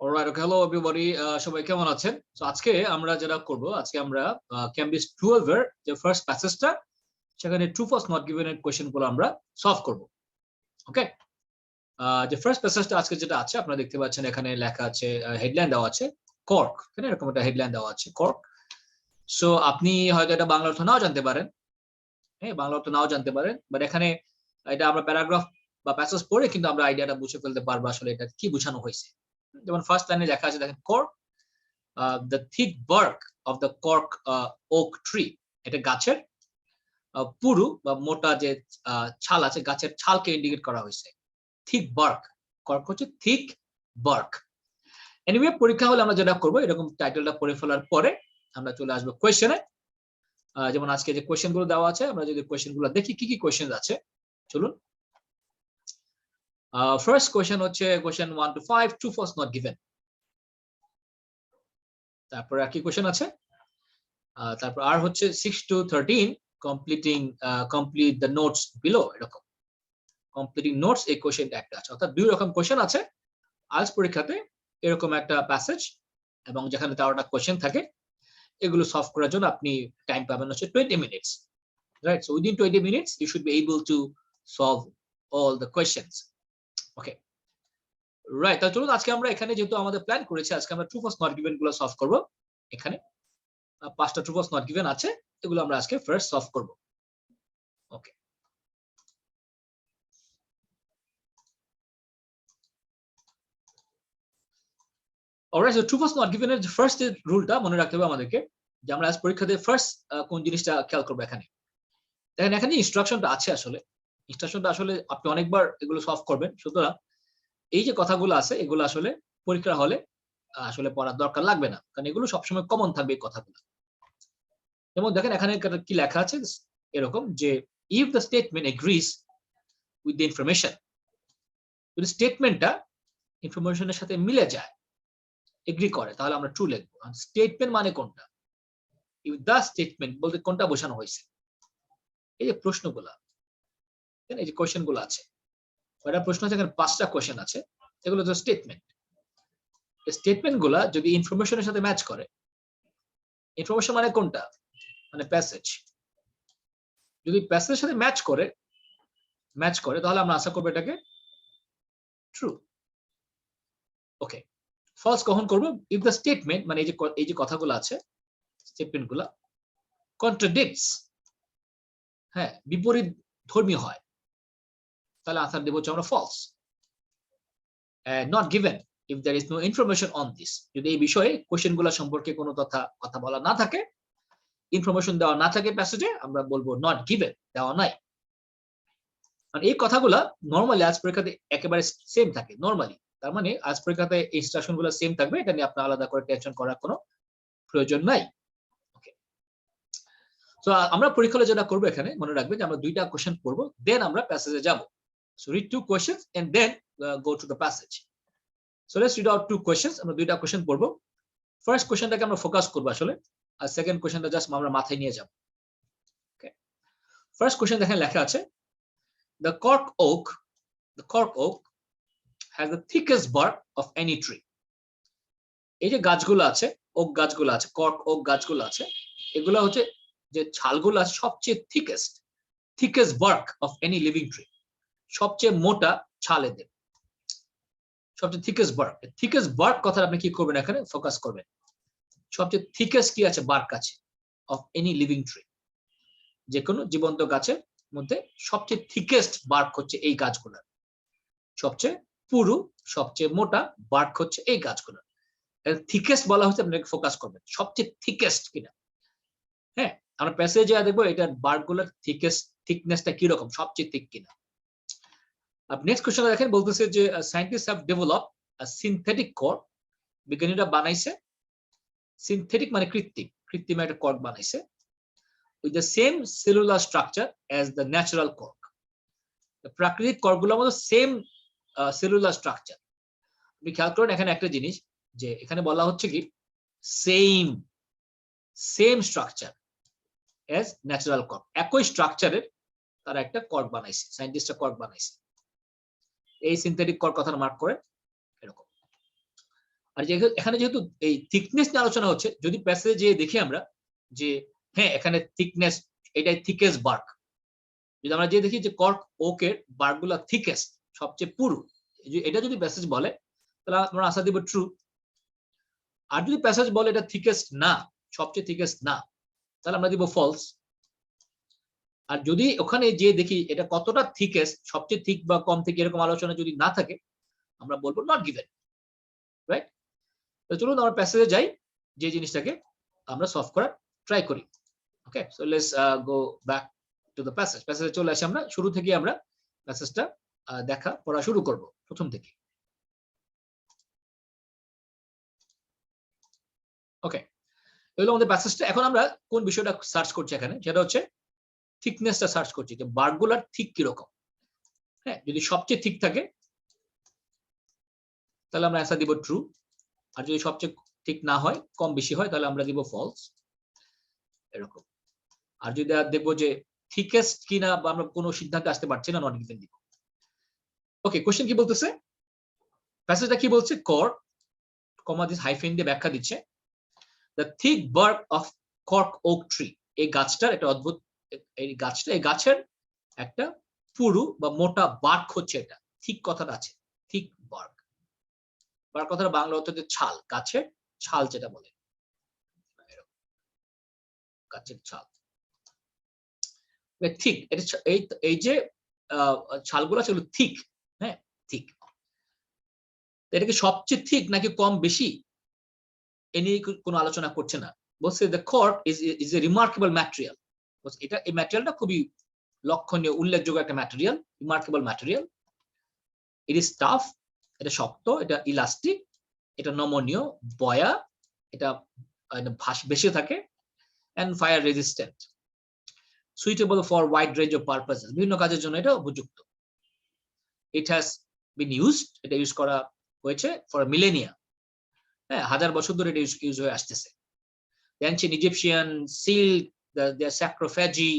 Alright, ওকে, hello everybody, সবাই কেমন আছেন? সো আজকে আমরা যেটা করব, আজকে আমরা ক্যামব্রিজ 12 এর যে ফার্স্ট প্যাসেজটা, সেখানে ট্রু ফলস নট গিভেন এর কোশ্চেনগুলো আমরা সলভ করব। ওকে, যে ফার্স্ট প্যাসেজটা আজকে যেটা আছে আপনারা দেখতে পাচ্ছেন, এখানে লেখা আছে, হেডলাইন দেওয়া আছে কর্ক, এখানে এরকম একটা হেডলাইন দেওয়া আছে কর্ক। সো আপনি হয়তো এটা বাংলা অর্থ নাও জানতে পারেন, হ্যাঁ, বাংলা অর্থ নাও জানতে পারেন, বাট এখানে এটা আমরা প্যারাগ্রাফ বা প্যাসেজ পড়ে কিন্তু আমরা আইডিয়াটা বুঝে ফেলতে পারবো আসলে এটা কি বোঝানো হয়েছে। যেমন ফার্স্ট লাইনে লেখা আছে, দেখেন, cork, the thick bark of the cork oak tree, এটা গাছের পুরু বা মোটা যে ছাল আছে, গাছের ছালকে ইন্ডিকেট করা হয়েছে। থিক বার্ক, কর্ক হচ্ছে থিক বার্ক। এনিওয়ে, পরীক্ষা হলে আমরা যেটা করবো, এরকম টাইটেলটা পড়ে ফেলার পরে আমরা চলে আসবো কোয়েশ্চেনে। যেমন আজকে যে কোয়েশ্চেন গুলো দেওয়া আছে, আমরা যদি কোয়েশ্চেন গুলো দেখি কি কি কোয়েশ্চেন আছে, চলুন। ফার্স্ট কোয়েশ্চেন হচ্ছে question 1 to 5, true false not given. তারপর কি কোয়েশ্চেন আছে, তারপর আর হচ্ছে 6 to 13 complete the notes below, এরকম কমপ্লিটিং নোটস, এই কোশ্চেনটা একটা আছে। অর্থাৎ দুই রকম কোশ্চেন আছে আইএলটিএস পরীক্ষাতে, এরকম একটা প্যাসেজ এবং যেখানে 13টা কোশ্চেন থাকে, এগুলো সলভ করার জন্য আপনি টাইম পাবেন হচ্ছে 20 minutes, right? So within 20 minutes you should be able to solve all the questions. Okay, right, তাহলে চলুন আজকে আমরা এখানে, যেহেতু আমাদের প্ল্যান করেছি আজকে আমরা ট্রু ফলস নট গিভেন গুলো সলভ করব। এখানে 5টা ট্রু ফলস নট গিভেন আছে, এগুলো আমরা আজকে ফার্স্ট সলভ করব। Okay, alright, so true false not given এর ফার্স্ট রুলটা মনে রাখতে হবে আমাদেরকে, যে আমরা আজ পরীক্ষাতে ফার্স্ট কোন জিনিসটা খেয়াল করব। এখানে দেখেন, এখানে ইনস্ট্রাকশনটা আছে, আসলে ইনস্ট্রাকশনটা আসলে আপনি অনেকবার এগুলো সলভ করবেন, সুতরাং এই যে কথাগুলো আছে এগুলো আসলে পরীক্ষা হলে আসলে পড়ার দরকার লাগবে না, কারণ এগুলো সবসময় কমন থাকবে এই কথাগুলো। যেমন দেখেন এখানে কি লেখা আছে, এরকম যে if the statement agrees with the information, যদি স্টেটমেন্টটা ইনফরমেশনের সাথে মিলে যায়, এগ্রি করে, তাহলে আমরা ট্রু লিখবো। স্টেটমেন্ট মানে কোনটা, ইফ দ্য স্টেটমেন্ট বলতে কোনটা বোঝানো হয়েছে। এই যে প্রশ্নগুলা, এই যে কোয়েশ্চেন গুলো আছে, কয়টা প্রশ্ন আছে এখানে, 5টা কোয়েশ্চেন আছে, এগুলো তো স্টেটমেন্ট। স্টেটমেন্ট গুলা যদি ইনফরমেশনের সাথে ম্যাচ করে, ইনফরমেশন মানে কোনটা, মানে প্যাসেজ, যদি প্যাসেজের সাথে ম্যাচ করে তাহলে আমরা আশা করবো এটাকে ট্রু। ওকে, ফলস কখন করব, ইফ দ্য স্টেটমেন্ট মানে এই যে কথাগুলো আছে, স্টেটমেন্ট গুলা কন্ট্রাডিক্টস, হ্যাঁ, বিপরীত ধর্মী হয়, তাহলে আনসার দেব হচ্ছে আমরা false. Not given if there is no information on this, যদি এই বিষয়ে কোশ্চেনগুলো সম্পর্কে কোনো কথা বলা না থাকে, ইনফরমেশন দেওয়া না থাকে প্যাসেজে, আমরা বলবো নট গিভেন, দেওয়া নাই। আর এই কথাগুলা নরমালি আজ পরীক্ষাতে একেবারে সেম থাকে নরমালি, তার মানে আজ পরীক্ষাতে ইনস্ট্রাকশন গুলো সেম থাকবে, এটা নিয়ে আপনার আলাদা করে টেনশন করার কোনো প্রয়োজন নাই। ওকে, তো আমরা পরীক্ষা যেটা করবো, এখানে মনে রাখবেন যে আমরা 2টা কোশ্চেন পড়বো, দেন আমরা প্যাসেজে যাব। So read 2 questions and then go to the passage. So let's read out 2 questions, আমরা 2টা কোশ্চেন পড়বো। ফার্স্ট কোশ্চেনটাকে আমরা ফোকাস করবো আসলে, আর সেকেন্ড কোশ্চেনটা জাস্ট আমরা মাথায় নিয়ে যাব। ওকে, ফার্স্ট কোশ্চেন দেখেন লেখা আছে, the cork oak has the thickest bark of any tree. এই যে গাছগুলো আছে, ওক গাছগুলো আছে, কর্ক ওক গাছগুলো আছে, এগুলো হচ্ছে যে ছালগুলো আছে সবচেয়ে thickest bark of any living tree, সবচেয়ে মোটা ছাল এদের, সবচেয়ে thickest bark কথা আপনি কি করবেন, এখানে ফোকাস করবেন, সবচেয়ে thickest কি আছে, বার্ক আছে, of any living tree, যে কোনো জীবন্ত গাছের মধ্যে সবচেয়ে thickest bark হচ্ছে এই গাছগুলোর, সবচেয়ে পুরু, সবচেয়ে মোটা বার্ক হচ্ছে এই গাছগুলোর। থিকেস্ট বলা হচ্ছে, আপনাকে ফোকাস করবেন সবচেয়ে থিকেস্ট কিনা। হ্যাঁ, আমরা প্যাসেজে দেখবো এটার বার্কগুলোর থিকনেসটা কি রকম, সবচেয়ে থিক কিনা। আপনি নেক্সট কোশ্চেন দেখেন, বলতেছে যে scientists have developed a synthetic cork, বিজ্ঞানীরা বানাইছে, সিনথেটিক মানে কৃত্রিম একটা কর্ক বানাইছে, with the same cellular structure as the natural cork. প্রাকৃতিক কর্কগুলোর মতো সেম সেলুলার স্ট্রাকচার। আপনি খেয়াল করেন এখানে একটা জিনিস, যে এখানে বলা হচ্ছে কি same structure as natural cork, একই স্ট্রাকচারের তারা একটা কর্ক বানাইছে, সায়েন্টিস্টরা কর্ক বানাইছে। এই সিনথেটিক কর্ক কথাটা মার্ক করে এরকম। আর এখানে যেহেতু এই থিকনেস নিয়ে আলোচনা হচ্ছে, যদি প্যাসেজে যেয়ে দেখি আমরা যে হ্যাঁ এখানে থিকনেস এটাই থিকেস্ট বার্ক, যদি আমরা যে দেখি যে কর্ক ওকের বার্কগুলো থিকেস্ট সবচেয়ে পুরু, এটা যদি প্যাসেজ বলে তাহলে আমরা আশা দিব ট্রু। আর যদি প্যাসেজ বলে এটা থিকেস্ট না, সবচেয়ে থিকেস্ট না, তাহলে আমরা দিব ফলস। আর যদি ওখানে যে দেখি এটা কতটা থিকেস্ট, সবচেয়ে থিক বা কম থেকে এরকম আলোচনা যদি না থাকে, আমরা বলবো নট গিভেন, রাইট? তো চলুন আমরা প্যাসেজে যাই, যে জিনিসটাকে আমরা সলভ করার ট্রাই করি। Okay, so let's go back to the passage. প্যাসেজে চলে আসি আমরা, শুরু থেকে আমরা প্যাসেজটা দেখা পড়া শুরু করব প্রথম থেকে। ওকে, এগুলো আমাদের প্যাসেজটা। এখন আমরা কোন বিষয়টা সার্চ করছি এখানে, সেটা হচ্ছে থিকনেসটা সার্চ করছি, যে বার্কগুলার থিক কিরকম। হ্যাঁ, যদি সবচেয়ে থিক থাকে তাহলে আমরা অ্যান্সার দিব ট্রু, আর যদি সবচেয়ে ঠিক না হয়, কম বেশি হয়, তাহলে আমরা দিব ফলস, এরকম। আর যদি দেখবো যে থিকেস্ট কিনা বা আমরা কোনো সিদ্ধান্তে আসতে পারছি না, নট গিভেন দিব। ওকে, কোশ্চেন কি বলতেছে, প্যাসেজটা কি বলছে, কর্ক কমা দিস হাইফেন দিয়ে ব্যাখ্যা দিচ্ছে, the thick bark of cork oak tree, এই গাছটার একটা অদ্ভুত, এই গাছের একটা পুরু বা মোটা বার্ক হচ্ছে এটা, ঠিক কথাটা আছে, থিক বার্ক। বার্ক কথাটা বাংলা অর্থ হচ্ছে ছাল, গাছের ছাল যেটা বলে, গাছের ছাল ঠিক। এই যে ছালগুলো সেগুলো ঠিক, হ্যাঁ ঠিক। এটা কি সবচেয়ে ঠিক নাকি কম বেশি, এ নিয়ে কোনো আলোচনা করছে না। বলছে the cork is a remarkable material, এটা এই ম্যাটেরিয়ালটা খুবই লক্ষণীয়, উল্লেখযোগ্য একটা material, remarkable material. It is tough, এটা শক্ত, এটা ইলাস্টিক, এটা নমনীয়, বয়া, এটা বেশি থাকে, and fire resistant, suitable for wide range of purposes, বিভিন্ন কাজের জন্য এটা উপযুক্ত। ইট হ্যাজ বিন ইউজড, এটা ইউজ করা হয়েছে ফর মিলেনিয়া, হ্যাঁ হাজার বছর ধরে এটা ইউজ হয়ে আসতেছে। The ancient Egyptian sealed their sarcophagi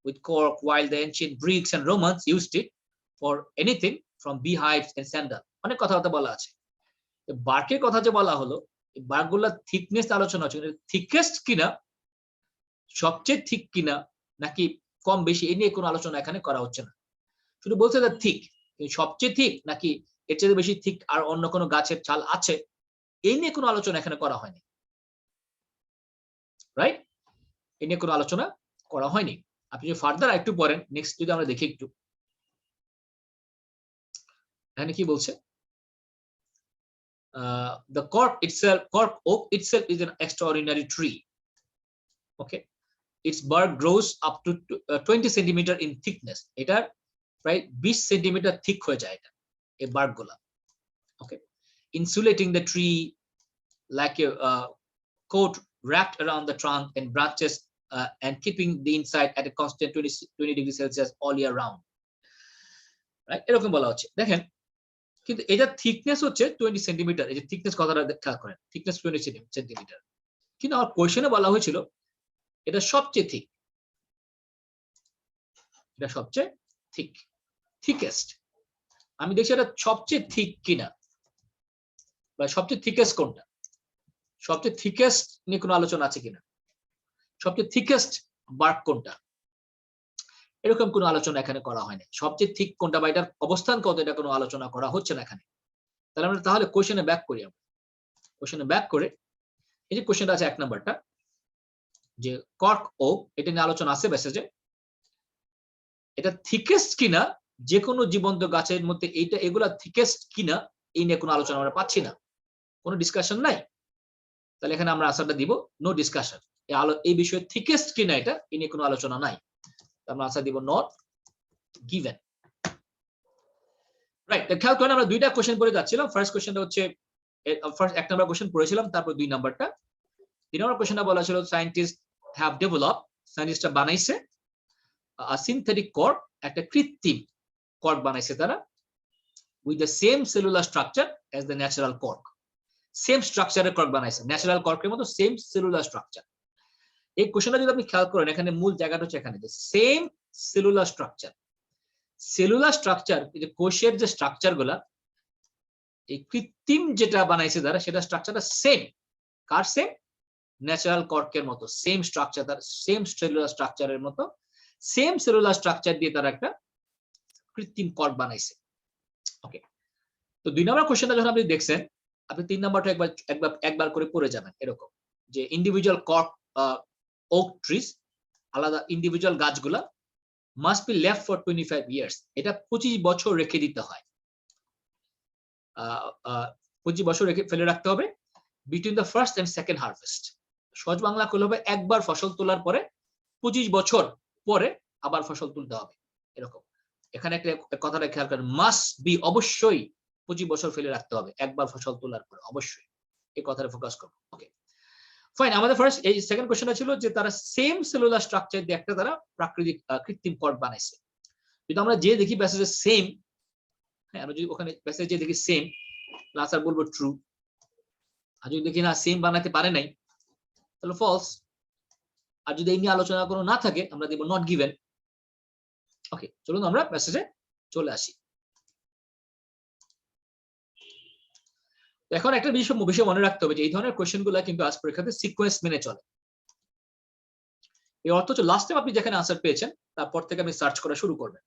with cork, while the ancient Greeks and Romans used it for anything from beehives and sandal. অনেক কথাবার্তা বলা আছে। বার্কের কথা যে বলা হলো, বার্কগুলোর থিকনেস আলোচনা হচ্ছে, থিকেস্ট কিনা, সবচেয়ে ঠিক কিনা নাকি কম বেশি, এই নিয়ে কোনো আলোচনা এখানে করা হচ্ছে না। শুধু বলছে যে ঠিক, সবচেয়ে ঠিক নাকি এর চেয়ে বেশি ঠিক আর অন্য কোনো গাছের ছাল আছে, এই নিয়ে কোনো আলোচনা এখানে করা হয়নি, রাইট? এই নিয়ে কোনো আলোচনা করা হয়নি। আপনি যদি ফার্দার একটু পড়েন, নেক্সট যদি আমরা দেখি একটু, এখানে কি বলছে, the cork oak itself is an extraordinary tree. Okay, its bark grows up to 20 centimeter in thickness. এটার প্রায় 20 সেন্টিমিটার থিক হয়ে যায় এটা, এই বার্কগুলা। ওকে, insulating the tree like a coat wrapped around the trunk and branches, and keeping the inside at a constant 20 degrees Celsius all year round. Right? এরকম বলা হচ্ছে। দেখেন, কিন্তু এটা থিকনেস হচ্ছে 20 সেন্টিমিটার, এই যে থিকনেস কথাটা খেয়াল করেন, থিকনেস 20 সেন্টিমিটার, কিন্তু আমার কোশ্চেনে বলা হয়েছিল এটা সবচেয়ে থিক, এটা সবচেয়ে থিক, থিকেস্ট। আমি দেখছি এটা সবচেয়ে থিক কিনা, বা সবচেয়ে থিকেস্ট কোনটা, সবচেয়ে থিকেস্ট নিয়ে কোনো আলোচনা আছে কিনা, সবচেয়ে থিকেস্ট বার্ক কোনটা, এরকম কোনো আলোচনা এখানে করা হয়নি। সবচেয়ে ঠিক কোনটা বা এটার অবস্থান কত, এটা কোনো আলোচনা করা হচ্ছে না এখানে। তাহলে কোশ্চেনে ব্যাক করি আমরা, কোশ্চেনে ব্যাক করে এই যে কোশ্চেনটা আছে 1 নাম্বারটা, যে কর্ক ওক, এটা নিয়ে আলোচনা আছে মেসেজে, এটা থিকেস্ট কিনা, যে কোনো জীবন্ত গাছের মধ্যে এইটা এগুলা থিকেস্ট কিনা, এই নিয়ে কোনো আলোচনা আমরা পাচ্ছি না, কোনো ডিসকাশন নাই। তাহলে এখানে আমরা আনসারটা দিব নো ডিসকাশন, এই বিষয়ে থিকেস্ট কিনা এটা, এই নিয়ে কোনো আলোচনা নাই, আমরা আনসার দিব নট গিভেন। রাইট, খেয়াল করেন আমরা দুইটা কোশ্চেন পড়ে যাচ্ছিলাম। ফার্স্ট কোশ্চেনটা হচ্ছে, ফার্স্ট 1 নাম্বার কোশ্চেন পড়েছিলাম, তারপর 2 নাম্বারটা। 3 নাম্বার কোশ্চেনটা বলা ছিল সায়েন্টিস্ট হ্যাভ ডেভেলপ, সায়েন্টিস্টরা বানাইছে আ সিনথেটিক কর্ক, একটা কৃত্রিম কর্ক বানাইছে তারা, with the same cellular structure as the natural cork, same স্ট্রাকচারের কর্ক বানাইছে, ন্যাচারাল কর্কের মতো সেম সেলুলার স্ট্রাকচার। এই কোশ্চেনটা যদি আপনি খেয়াল করেন, এখানে মূল জায়গাটা হচ্ছে এখানে, যে same cellular structure. Cellular structure, এই যে কোষের যে স্ট্রাকচার গুলা, এই কৃত্রিম যেটা বানাইছে তারা সেটা স্ট্রাকচারটা সেম, কার সেম? ন্যাচারাল কর্কের মতো সেম স্ট্রাকচার, তার সেম সেলুলার স্ট্রাকচারের মতো সেম সেলুলার স্ট্রাকচার দিয়ে তারা একটা কৃত্রিম কর্ক বানাইছে। ওকে, তো 2 নম্বর কোশ্চেনটা যখন আপনি দেখছেন, আপনি 3 নম্বরটা একবার করে পড়ে যাবেন এরকম যে ইন্ডিভিজুয়াল কর্ক ওক ট্রিজ, আলাদা ইন্ডিভিজুয়াল গাছগুলা must be left for 25 years, এটা 25 বছর রেখে দিতে হয়, 25 বছর রেখে ফেলে রাখতে হবে between the first and second harvest. সহজ বাংলা করলে হবে একবার ফসল তোলার পরে 25 বছর পরে আবার ফসল তুলতে হবে এরকম। এখানে একটা কথাটা খেয়াল করেন, মাস্ট বি, অবশ্যই 25 বছর ফেলে রাখতে হবে একবার ফসল তোলার পরে, অবশ্যই এই কথাটা ফোকাস করব। ওকে ফাইন, আমাদের ফার্স্ট এই সেকেন্ড কোশ্চেনটা ছিল যে তারা সেম সেলুলার স্ট্রাকচার দিয়ে একটা তারা প্রাকৃতিক কৃত্রিম কর্ক বানাইছে। যদি আমরা যে দেখি প্যাসেজে সেম, হ্যাঁ আমরা যদি ওখানে প্যাসেজে দেখি সেম, আনসার বলবো ট্রু। আর যদি দেখি না সেম বানাতে পারে নাই তাহলে ফলস। আর যদি এই নিয়ে আলোচনা কোনো না থাকে আমরা দেব নট গিভেন। ওকে, চলুন আমরা প্যাসেজে চলে আসি। এখন একটা বিষয় মনে রাখতে হবে যে এই ধরনের কোশ্চেনগুলো কিন্তু আজ পরীক্ষাতে সিকোয়েন্স মেনে চলে। এই অর্থ হচ্ছে লাস্ট টাইম আপনি যেখানে আনসার পেয়েছেন তারপর থেকে আপনি সার্চ করা শুরু করবেন।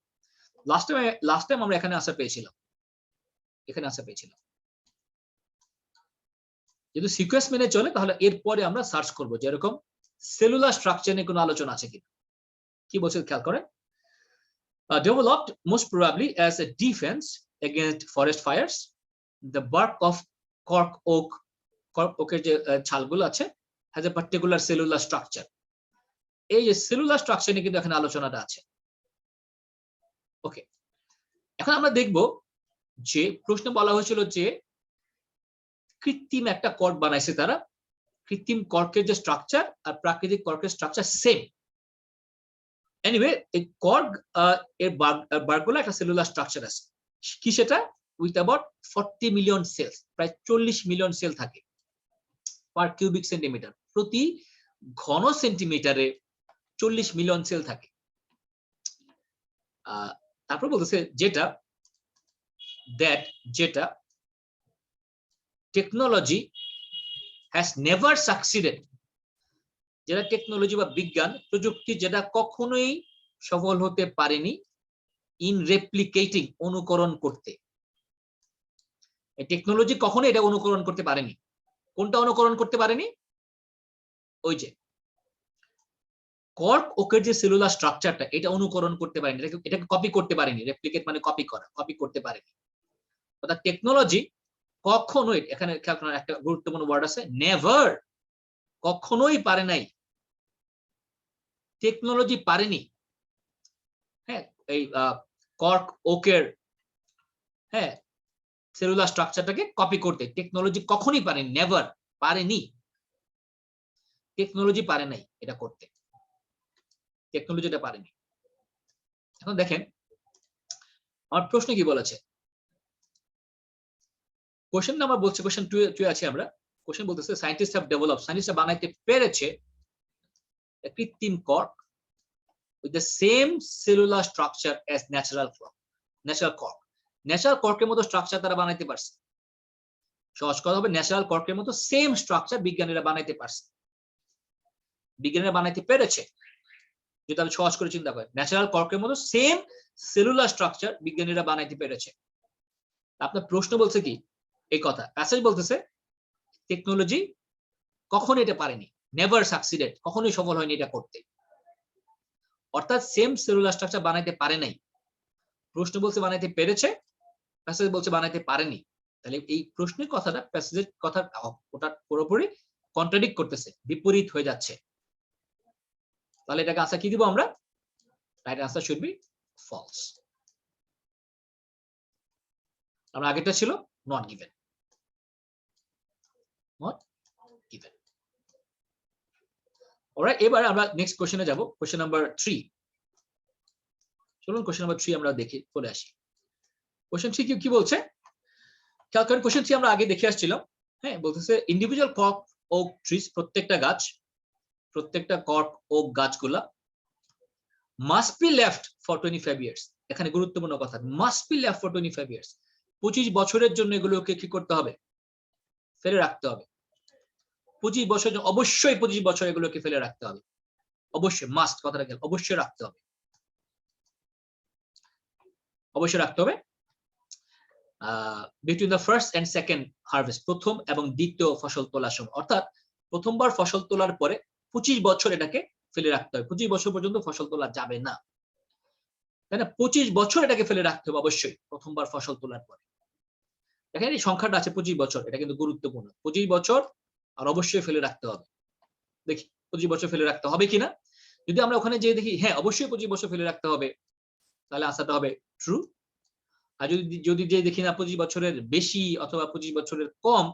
লাস্ট টাইম আমরা এখানে আনসার পেয়েছিলাম, এখানে আনসার পেয়েছিলাম। যদি সিকোয়েন্স মেনে চলে তাহলে এরপরে আমরা সার্চ করব যে এরকম সেলুলার স্ট্রাকচার নিয়ে কোনো আলোচনা আছে কিনা। কি বলছে খেয়াল করেন, developed most probably as a defense against forest fires, the bark of cork oak এর যে ছালগুলো আছে has a particular cellular structure। এই যে সেলুলার স্ট্রাকচার নিয়ে কিন্তু এখানে আলোচনাটা আছে। ওকে, এখন আমরা দেখব যে প্রশ্ন বলা হয়েছিল যে কৃত্রিম একটা কর্ক বানাইছে তারা, কৃত্রিম কর্কের যে স্ট্রাকচার আর প্রাকৃতিক কর্কের স্ট্রাকচার সেম। এনিওয়ে এই কর্ক এর বার্গগুলো একটা সেলুলার স্ট্রাকচার আছে, কি সেটা? উইথ অ্যাবাউট 40 মিলিয়ন সেলস, প্রায় 40 মিলিয়ন সেল থাকে পার কিউবিক সেন্টিমিটার, প্রতি ঘন সেন্টিমিটারে 40 মিলিয়ন সেল থাকে। তারপর বলতেছে যেটা টেকনোলজি হ্যাজ নেভার সাকসিডেড, যেটা টেকনোলজি বা বিজ্ঞান প্রযুক্তি যেটা কখনোই সফল হতে পারেনি ইন রেপ্লিকেটিং, অনুকরণ করতে। টেকনোলজি কখনো এটা অনুকরণ করতে পারেনি। কোনটা অনুকরণ করতে পারেনি? ওই যে কর্ক ওকের যে সেলুলার স্ট্রাকচারটা, এটা অনুকরণ করতে পারেনি, এটাকে কপি করতে পারেনি। রেপ্লিকেট মানে কপি করা, কপি করতে পারেনি। অর্থাৎ টেকনোলজি কখনোই, এখানে একটা গুরুত্বপূর্ণ ওয়ার্ড আছে নেভার, কখনোই পারে নাই, টেকনোলজি পারেনি, হ্যাঁ এই কর্ক ওকের হ্যাঁ সেলুলার স্ট্রাকচারটাকে কপি করতে। টেকনোলজি কখনোই পারেনি, নেভার, পারেনি, টেকনোলজি পারে নাই এটা করতে, টেকনোলজি এটা পারেনি। এখন দেখেন আমার প্রশ্ন কি বলেছে, কোশ্চেন নাম্বার বলছে, কোশ্চেন 2 আছে আমরা, কোশ্চেন বলতেছে সায়েন্টিস্ট হ্যাভ ডেভেলপ, সায়েন্টিস্টরা বানাইতে পেরেছে কৃত্রিম cork with the same cellular structure as natural cork, natural কর্কের মতো স্ট্রাকচার তারা বানাইতে পারছে। সহজ কথা হবে ন্যাচারাল কর্কের মতো সেম স্ট্রাকচার বিজ্ঞানীরা বানাইতে পারছে, বিজ্ঞানীরা বানাইতে পেরেছে। যদি আমি সহজ করে চিন্তা করি, ন্যাচারাল কর্কের মতো সেম সেলুলার স্ট্রাকচার বিজ্ঞানীরা বানাইতে পেরেছে। আপনার প্রশ্ন বলছে কি এই কথা, প্যাসেজ বলতেছে টেকনোলজি কখনো এটা পারেনি, নেভার সাকসিডেড, কখনোই সফল হয়নি এটা করতে। অর্থাৎ সেম সেলুলার স্ট্রাকচার বানাইতে পারে নাই। প্রশ্ন বলছে বানাইতে পেরেছে, প্যাসেজ বলছে বানাইতে পারেনি। তাহলে এই প্রশ্নের কথাটা প্যাসেজের কথা ওটা পুরোপুরি কন্ট্রাডিক্ট করতেছে, বিপরীত হয়ে যাচ্ছে। তাহলে এটাকে আনসার কি দিব আমরা? Right answer should be false. আমরা আগেরটা ছিল not given, not given. Alright, এবার আমরা নেক্সট কোশ্চেনে যাব, কোশ্চেন নাম্বার 3। চলুন কোশ্চেন নাম্বার 3 আমরা দেখি, চলে আসি। কোশ্চেন 3 কি বলছে খেয়াল করেন। কোশ্চেন 3 আমরা আগে দেখে আসছিলাম। হ্যাঁ, বলতেছে ইন্ডিভিজুয়াল কর্ক ওক ট্রিজ, প্রত্যেকটা গাছ, প্রত্যেকটা কর্ক ওক গাছগুলা must be left for 25 years. এখানে গুরুত্বপূর্ণ কথা, must be left for 25 years, 25 বছরের জন্য এগুলোকে কি করতে হবে, ফেলে রাখতে হবে। 25 বছর, অবশ্যই 25 বছর এগুলোকে ফেলে রাখতে হবে, অবশ্যই মাস্ট, কথাটা খেয়াল, অবশ্যই রাখতে হবে, অবশ্যই রাখতে হবে। Between the first and second harvest, প্রথম এবং দ্বিতীয় ফসল তোলার সময়, অর্থাৎ প্রথমবার ফসল তোলার পরে 25 বছর এটাকে ফেলে রাখতে হবে। 25 বছর পর্যন্ত ফসল তোলা যাবে না, তাই না? 25 বছর এটাকে ফেলে রাখতে হবে অবশ্যই, প্রথমবার ফসল তোলার পরে। দেখেন এই সংখ্যাটা আছে 25 বছর, এটা কিন্তু গুরুত্বপূর্ণ। 25 বছর আর অবশ্যই ফেলে রাখতে হবে। দেখি 25 বছর ফেলে রাখতে হবে কিনা। যদি আমরা ওখানে যেয়ে দেখি হ্যাঁ অবশ্যই 25 বছর ফেলে রাখতে হবে, তাহলে আনসারটা হবে ট্রু। আর যদি যে দেখি না 25 বছরের বেশি অথবা 25 বছরের কম,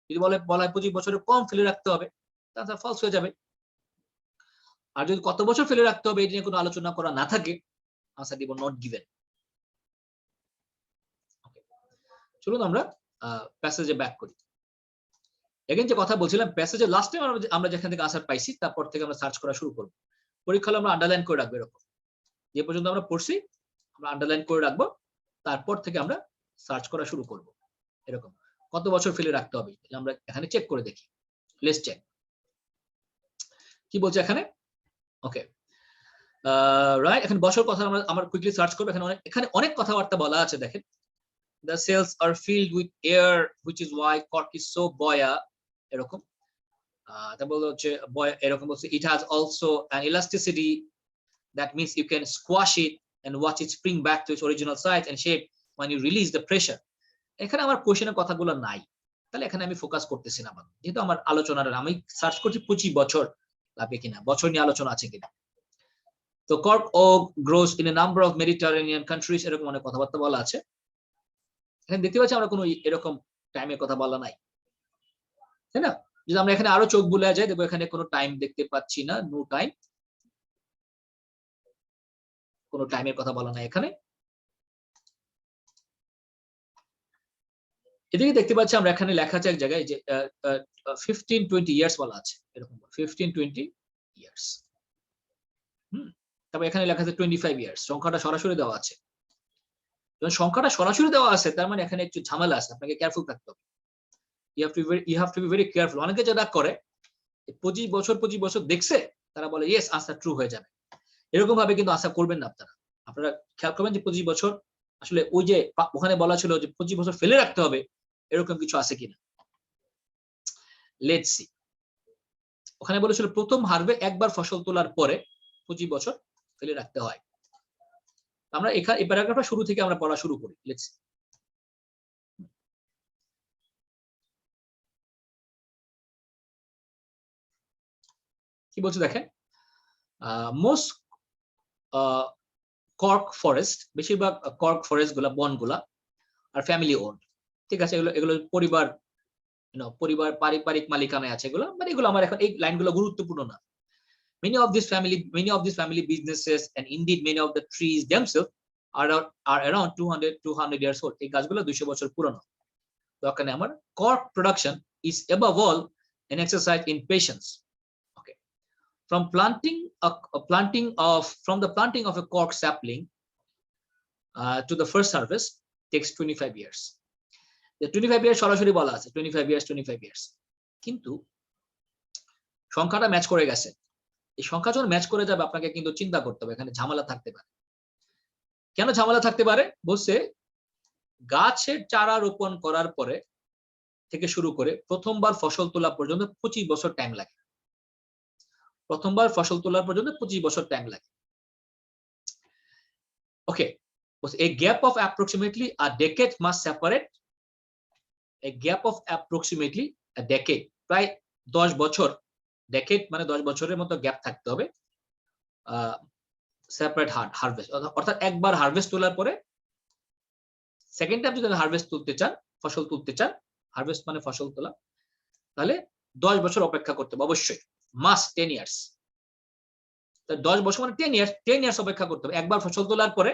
যদি বলা হয় 25 বছরের কম ফেলে রাখতে হবে, তাহলে ফলস হয়ে যাবে। আর যদি কত বছর ফেলে রাখতে হবে এটা নিয়ে কোনো আলোচনা করা না থাকে, আনসার দিব নট গিভেন। চলুন আমরা প্যাসেজে ব্যাক করি। এগেইন যে কথা বলছিলাম, প্যাসেজের লাস্ট টাইম আমরা যেখান থেকে আনসার পাইছি তারপর থেকে আমরা সার্চ করা শুরু করব। পরীক্ষা হলে আমরা আন্ডারলাইন করে রাখবো, এরকম যে পর্যন্ত আমরা পড়ছি আমরা আন্ডারলাইন করে রাখবো, তারপর থেকে আমরা সার্চ করা শুরু করব। এরকম কত বছর ফেলে রাখতে হবে আমরা এখানে চেক করে দেখি। লেটস চেক কি বলছে এখানে। ওকে, রাইট, এখন বছর কথা আমরা কুইকলি সার্চ করব। এখানে অনেক কথাবার্তা বলা আছে, দেখেন। The cells are filled with air, which is why cork is so buoyant. এরকম তারপর হচ্ছে এরকম বলছে it has also an elasticity, that means you can squash it and watch it spring back to its original size and shape when you release the pressure. এখানে আমার কোশ্চেনের কথাগুলো নাই, তাহলে এখানে আমি ফোকাস করতেছি না, যেহেতু আমার আলোচনার আমি সার্চ করছি 25 বছর লাগবে কিনা, বছর নিয়ে আলোচনা আছে কিনা। তো cork oak grows in a number of Mediterranean countries, এরকম অনেক কথাবার্তা বলা আছে। এখানে দেখতে পাচ্ছি আমরা কোনো এরকম টাইমের কথা বলা নাই, তাই না? যদি আমরা এখানে আরো চোখ বুলে যাই দেখবো এখানে কোনো টাইম দেখতে পাচ্ছি না, নো টাইম, কোনো টাইমের কথা বলা নাই এখানে। এদিকে দেখতে পাচ্ছি আমরা এখানে লেখা আছে এক জায়গায় যে 15-20 ইয়ার্স বলা আছে, এরকম 15-20 ইয়ার্স। তবে এখানে লেখা আছে 25 ইয়ার্স, সংখ্যাটা সরাসরি দেওয়া আছে। যখন সংখ্যাটা সরাসরি দেওয়া আছে তার মানে এখানে একটু ঝামেলা আছে, আপনাকে কেয়ারফুল থাকতে হবে। you have to be very careful. অনেকে যারা করে 25 বছর দেখছে তারা বলে ইয়েস আনসার ট্রু হয়ে যাবে, এরকম ভাবে কিন্তু আশা করবেন না আপনারা। আপনারা খেয়াল করবেন যে 25 বছর আসলে ওই যে ওখানে বলা ছিল যে 25 বছর ফেলে রাখতে হবে, এরকম কিছু আছে কিনা। লেটস সি, ওখানে বলেছিল প্রথম হারভে একবার ফসল তোলার পরে 25 বছর ফেলে রাখতে হয়। আমরা এখানে এই প্যারাগ্রাফটা শুরু থেকে আমরা পড়া শুরু করি। লেটস সি, কি বলছে দেখেন। মোস্ট কর্ক ফরেস্ট, বেশিরভাগ কর্ক ফরেস্ট গুলা, বনগুলা আর ফ্যামিলি ওন্ড, ঠিক আছে, এগুলো পরিবার পারিবারিক মালিকানায় আছে এগুলো, মানে এগুলো আমার এখন এই লাইনগুলো গুরুত্বপূর্ণ না। many of these family businesses and indeed many of the trees themselves are around 200 years old. এই গাছগুলো 200 বছর পুরনো। তো এখানে আমার cork production is above all an exercise in patience. Okay, from the planting of a cork sapling to the first harvest takes 25 years. The 25 years সরাসরি বলা আছে 25 years, কিন্তু সংখ্যাটা ম্যাচ করে গেছে। এই সংখ্যা যখন ম্যাচ করে যাবে আপনাকে কিন্তু চিন্তা করতে হবে, এখানে ঝামেলা থাকতে পারে। কেন ঝামেলা থাকতে পারে বলছে, গাছের চারা রোপণ করার পরে থেকে শুরু করে প্রথমবার ফসল তোলা পর্যন্ত 25 বছর টাইম লাগে। প্রথমবার ফসল তোলার পর্যন্ত 25 বছর টাইম লাগে। ওকে, a gap of approximately a decade must separate, a gap of approximately a decade, প্রায় 10 বছর, ডেকেড মানে 10 বছরের মতো গ্যাপ থাকতে হবে সেপারেট হারভেস্ট, অর্থাৎ একবার হারভেস্ট তোলার পরে সেকেন্ড টাইম যদি হারভেস্ট তুলতে চান, ফসল তুলতে চান, হারভেস্ট মানে ফসল তোলা, তাহলে 10 বছর অপেক্ষা করতে হবে অবশ্যই, মাস 10 ইয়ার্স। 10 বছর মানে 10 ইয়ার্স অপেক্ষা করতে হবে। একবার ফসল তোলার পরে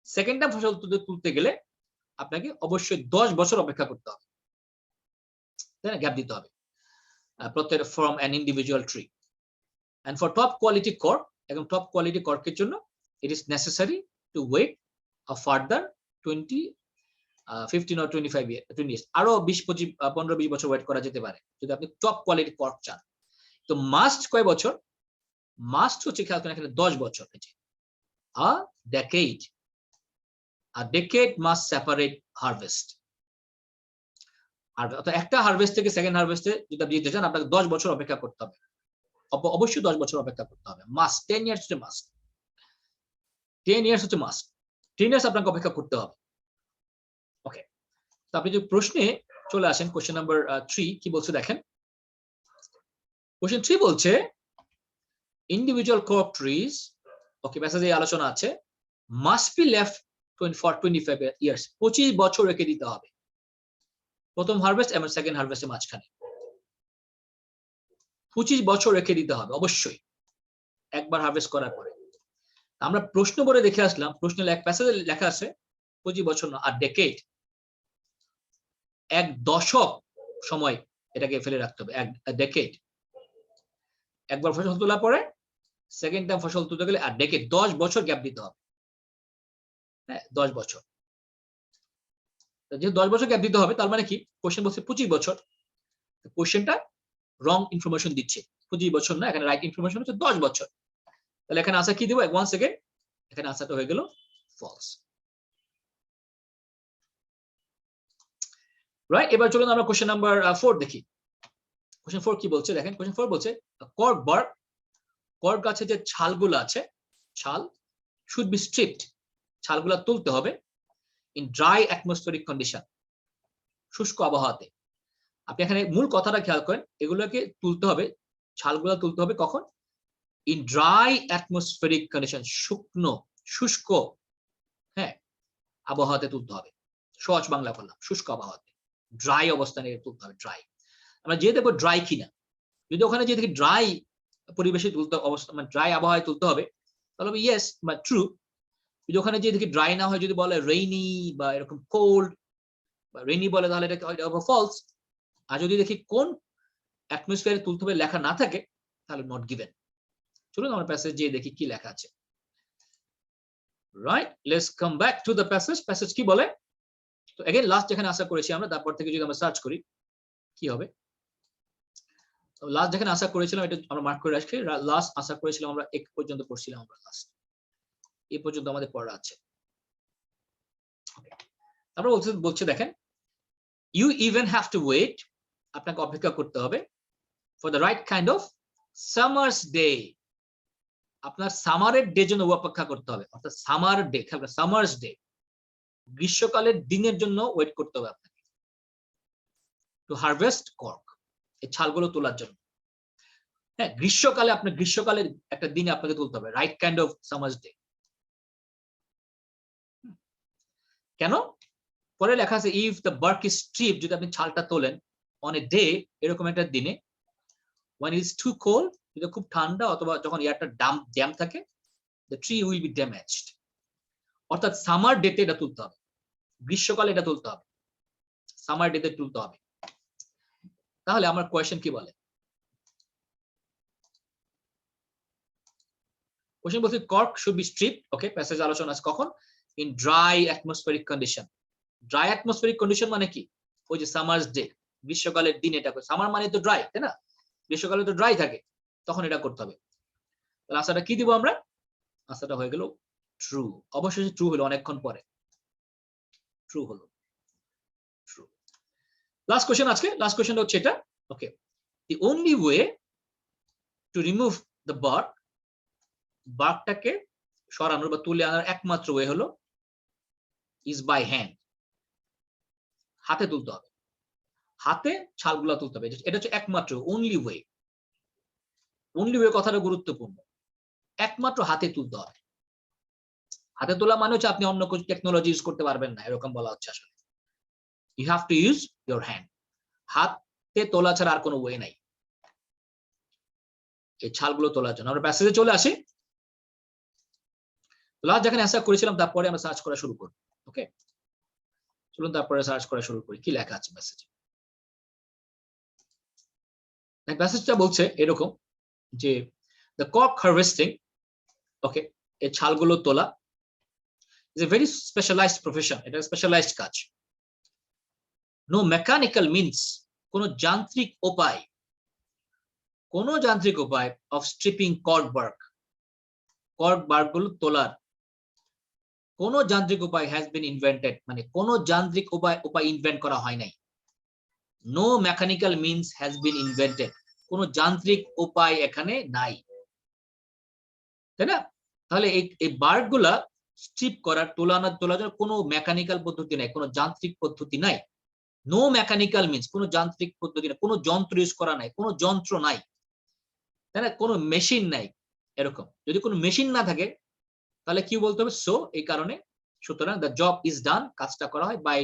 সেকেন্ড টাইম ফসল তুলতে গেলে আপনাকে অবশ্যই 10 বছর অপেক্ষা করতে হবে, তাই না, গ্যাপ দিতে হবে from an individual tree. And for top quality cork, এবং top quality cork এর জন্য it is necessary to wait a further 15 or 25 years আরো 15 বছর ওয়েট করা যেতে পারে যদি আপনি টপ কোয়ালিটি কর্ক চান। তো মাস্ট কয় বছর? মাস্ট হচ্ছে খেয়াল করেন এখানে 10 বছর হচ্ছে a decade must separate harvest। আর একটা হারভেস্ট থেকে সেকেন্ড হারভেস্টে যদি আপনি যেতে চান আপনাকে 10 বছর অপেক্ষা করতে হবে, অবশ্যই 10 বছর অপেক্ষা করতে হবে। মাস্ট 10 ইয়ার্স হচ্ছে মাস্ট, 10 ইয়ার্স হচ্ছে মাস্ট, 10 ইয়ার্স আপনাকে অপেক্ষা করতে হবে। ওকে, তো আপনি যদি প্রশ্নে চলে আসেন কোশ্চেন নাম্বার 3 কি বলছে দেখেন। কোশ্চেন 3 বলছে ইন্ডিভিজুয়াল cork trees, ওকে প্যাসেজে আলোচনা আছে, must be left for 25 years, 25 বছর রেখে দিতে হবে প্রথম হারভেস্ট এবং সেকেন্ড হারভেস্টের মাঝখানে। 25 বছর রেখে দিতে হবে অবশ্যই একবার হারভেস্ট করার পরে। আমরা প্রশ্ন পড়ে দেখে আসলাম, প্রশ্নে প্যাসেজে লেখা আছে 25 বছর না, আর ডেকেড, এক দশক সময় এটাকে ফেলে রাখতে হবে। এক ডেকেড, একবার ফসল তোলার পরে সেকেন্ড টাইম ফসল তুলতে গেলে আর ডেকেড 10 বছর গ্যাপ দিতে হবে। হ্যাঁ 10 বছর, যে 10 বছর গ্যাপ দিতে হবে তার মানে কি কোশ্চেন বলছে 25 বছর, কোশ্চেনটা রং ইনফরমেশন দিচ্ছে, 25 বছর না, এখানে রাইট ইনফরমেশন হচ্ছে 10 বছর। তাহলে এখানে আনসার কি দেব? ওয়ান সেকেন্ড, এখানে আনসারটা হয়ে গেল ফলস। রাইট, এবার চলুন আমরা কোশ্চেন নাম্বার 4 দেখি। কোশ্চেন 4 কি বলছে দেখেন। কোশ্চেন 4 বলছে কর্ক বার্ক, কর্ক গাছে যে ছালগুলো আছে, ছাল শুড বি স্ট্রিপড, ছালগুলো তুলতে হবে ইন ড্রাই অ্যাটমসফিয়ারিক কন্ডিশন, শুষ্ক আবহাওয়াতে। আপনি এখানে মূল কথাটা খেয়াল করেন, এগুলোকে তুলতে হবে, ছালগুলো তুলতে হবে কখন? ইন ড্রাই অ্যাটমসফিয়ারিক কন্ডিশন, শুকনো শুষ্ক হ্যাঁ আবহাওয়াতে তুলতে হবে। সহজ বাংলা বললাম, শুষ্ক আবহাওয়াতে, ড্রাই অবস্থানে তুলতে হবে। ড্রাই, আমরা যে দেখবো ড্রাই কিনা, যদি ওখানে যে দেখি ড্রাই পরিবেশে তুলতে অবস্থা, মানে ড্রাই আবহাওয়ায় তুলতে হবে, তাহলে ইয়েস বা ট্রু। যদি ওখানে যে দেখি ড্রাই না হয়, যদি বলে রেইনি বা এরকম কোল্ড বা রেইনি বলে, তাহলে এটা ফলস। আর যদি দেখি কোন অ্যাটমসফিয়ারে তুলতে হবে লেখা না থাকে, তাহলে নট গিভেন। চলুন আমরা প্যাসেজ যে দেখি কি লেখা আছে। Right, let's come back to the passage. Passage কি বলে? তো अगेन লাস্ট যেখানে আশা করেছি আমরা, তারপর থেকে যদি আমরা সার্চ করি কি হবে। তো লাস্ট যেখানে আশা করেছিলাম এটা আমরা মার্ক করে রাখি। লাস্ট আশা করেছিলাম আমরা এক পর্যন্ত পড়ছিলাম আমরা, লাস্ট এই পর্যন্ত আমাদের পড়া আছে। আমরা বলছে দেখেন, you even have to wait, আপনাকে অপেক্ষা করতে হবে, for the right kind of summer's day, আপনার সামারের ডে জন্য অপেক্ষা করতে হবে। অর্থাৎ সামার ডে, সামার্স ডে, গ্রীষ্মকালের দিনের জন্য ওয়েট করতে হবে আপনাকে, টু হারভেস্ট কর্ক, এই ছালগুলো তোলার জন্য। হ্যাঁ, গ্রীষ্মকালে, আপনার গ্রীষ্মকালের একটা দিনে আপনাকে তুলতে হবে, right kind of summer's day. কেন? পরে লেখা আছে if the bark is strip, যদি আপনি ছালটা তোলেন অন এ ডে, এরকম একটা দিনে, when it is too cold, যদি খুব ঠান্ডা অথবা যখন এয়ারটা ড্যাম থাকে, the tree will be damaged। অর্থাৎ সামার ডেতে এটা তুলতে হবে, গ্রীষ্মকালে এটা তুলতে হবে, সামার ডেতে তুলতে হবে। তাহলে আমার কোয়েশ্চেন কি বলে? কোয়েশ্চেন বলছে cork should be striped, okay passage আলোচনা আছে কখন? In dry atmospheric condition. Dry atmospheric condition মানে কি? ওই যে সামার্স ডে, গ্রীষ্মকালের দিন, এটা সামার মানে তো ড্রাই, তাই না? গ্রীষ্মকালে তো ড্রাই থাকে, তখন এটা করতে হবে। তাহলে আশাটা কি দিব আমরা? আশাটা হয়ে গেল ট্রু। অবশ্যই ট্রু হলো অনেকক্ষণ পরে, ট্রু হলো, ট্রু। লাস্ট কোশ্চেন আজকে, লাস্ট কোশ্চেনটা হচ্ছে এটা, okay. The only way to remove the bark, বার্কটাকে সরানোর বা তুলে আনার একমাত্র ওয়ে হলো ইজ বাই হ্যান্ড, হাতে তুলতে হবে, হাতে ছালগুলা তুলতে হবে। এটা হচ্ছে একমাত্র, ওনলি ওয়ে। ওনলি ওয়ে কথাটা গুরুত্বপূর্ণ, একমাত্র হাতে তুলতে হবে। হাতে তোলা মানে হচ্ছে আপনি অন্য কোনো টেকনোলজি ইউজ করতে পারবেন না, এরকম বলা হচ্ছে আসলে। You have to use your hand, হাতে তোলা ছাড়া আর কোনো ওয়ে নাই এই ছালগুলো তোলার জন্য। আমরা প্যাসেজে চলে আসি। লাস্ট যেখানে অ্যান্সার করেছিলাম তারপরে আমরা সার্চ করা শুরু করব, ওকে। চলুন তারপরে সার্চ করা শুরু করি কি লেখা আছে মেসেজে। মেসেজটা বলছে এরকম যে দ্য কর্ক হারভেস্টিং, ওকে, এই ছালগুলো তোলা is a very specialised profession, এটা স্পেশালাইজড কাজ। নো মেকানিক্যাল মিনস কোন যান্ত্রিক উপায় অফ স্ট্রিপিং কর্ক বার্গ গুলো তোলার কোন যান্ত্রিক উপায় হ্যাজ বিন ইনভেন্টেড, মানে কোন যান্ত্রিক উপায় ইনভেন্ট করা হয় নাই। No mechanical means has been invented, কোন যান্ত্রিক উপায় এখানে নাই, তাই না? তাহলে এই বার্গ গুলা স্ট্রিপ করার তোলার জন্য কোনো মেকানিক্যাল পদ্ধতি নাই, কোনো যান্ত্রিক পদ্ধতি নাই। নো মেকানিক্যাল মিনস কোনো যান্ত্রিক পদ্ধতি নাই, কোনো যন্ত্র ইউজ করা নাই, কোনো যন্ত্র নাই, তাই না? কোনো মেশিন নাই। এরকম যদি কোনো মেশিন না থাকে তাহলে কি বলতে হবে? সো এই কারণে, সুতরাং দ্য জব ইজ ডান, কাজটা করা হয় by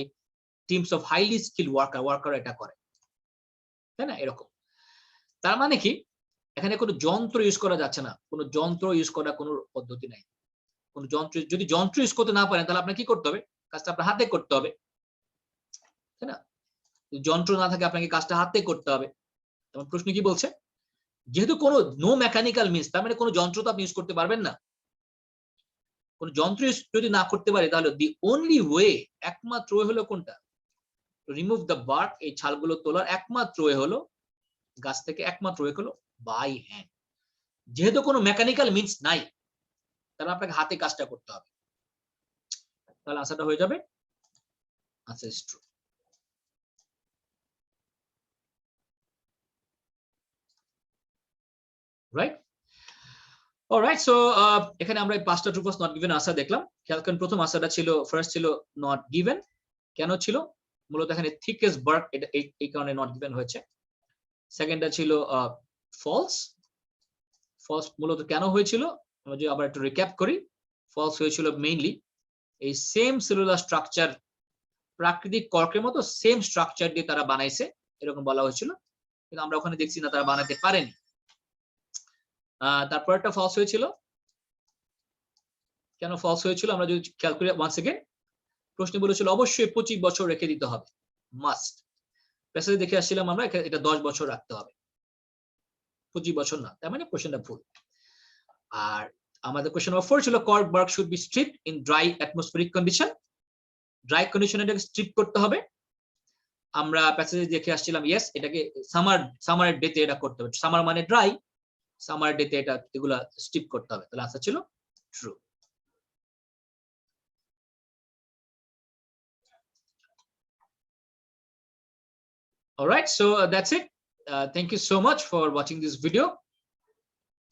teams of highly skill worker এটা করে, তাই না? এরকম। তার মানে কি এখানে কোনো যন্ত্র ইউজ করা যাচ্ছে না, কোনো যন্ত্র ইউজ করা কোনো পদ্ধতি নাই। কোনো যন্ত্র, যদি যন্ত্র ইউজ করতে না পারেন তাহলে আপনাকে কি করতে হবে? কাজটা আপনার হাতে করতে হবে, তাই না? যন্ত্র না থাকে আপনাকে কাজটা হাতে করতে হবে। তোমার প্রশ্ন কি বলছে? যেহেতু কোনো নো মেকানিক্যাল মিনস, তার মানে কোনো যন্ত্র তো আপনি ইউজ করতে পারবেন না। কোন যন্ত্র যদি না করতে পারে তাহলে দি অনলি ওয়ে, একমাত্র ওয়ে হলো কোনটা? রিমুভ দ্য বার্ক, এই ছালগুলো তোলার একমাত্র ওয়ে হলো, গাছ থেকে একমাত্র ওয়ে হলো বাই হ্যান্ড। যেহেতু কোনো মেকানিক্যাল মিনস নাই তাহলে আপনাকে হাতে কাজটা করতে হবে। তাহলে আনসারটা হয়ে যাবে answer is true. Right? Alright, so এখানে আমরা পাঁচটা true false not given answer দেখলাম। খেয়াল করেন প্রথম আনসারটা ছিল, ফার্স্ট ছিল নট গিভেন। কেন ছিল? মূলত এখানে থিকেস্ট বার্ক, এটা এই কারণে নট গিভেন হয়েছে। সেকেন্ডটা ছিল ফলস মূলত কেন হয়েছিল আমরা যদি আবার একটু রিক্যাপ করি। ফলস হয়েছিল মেইনলি এই সেম সেলুলার স্ট্রাকচার, প্রাকৃতিক কর্কের মতো সেম স্ট্রাকচার দিয়ে তারা বানাইছে এরকম বলা হয়েছিল, কিন্তু আমরা ওখানে দেখছি না তারা বানাতে পারেনি। তারপর একটা ফলস হয়েছিল। কেন ফলস হয়েছিল আমরা যদি খেয়াল করি ওয়ান্স এগেইন, প্রশ্ন বলেছিল অবশ্যই 25 বছর রেখে দিতে হবে, মাস্ট। প্যাসেজে দেখে আসছিলাম আমরা এটা 10 বছর রাখতে হবে, 25 বছর না, তার মানে কোশ্চেনটা ভুল। আর আমাদের কোশ্চেন নম্বর 4 ছিল cork bark should be stripped in dry atmospheric condition. Dry কন্ডিশনে এটাকে স্ট্রিপ করতে হবে। আমরা প্যাসেজে দেখে আসছিলাম ইয়েস, এটাকে সামার ডেতে এটা করতে হবে। সামার মানে ড্রাই, সামার ডেতে এটা এগুলা স্ট্রিপ করতে হবে। তাহলে আনসার ছিল true. All right, so that's it. Thank you so much for watching this video.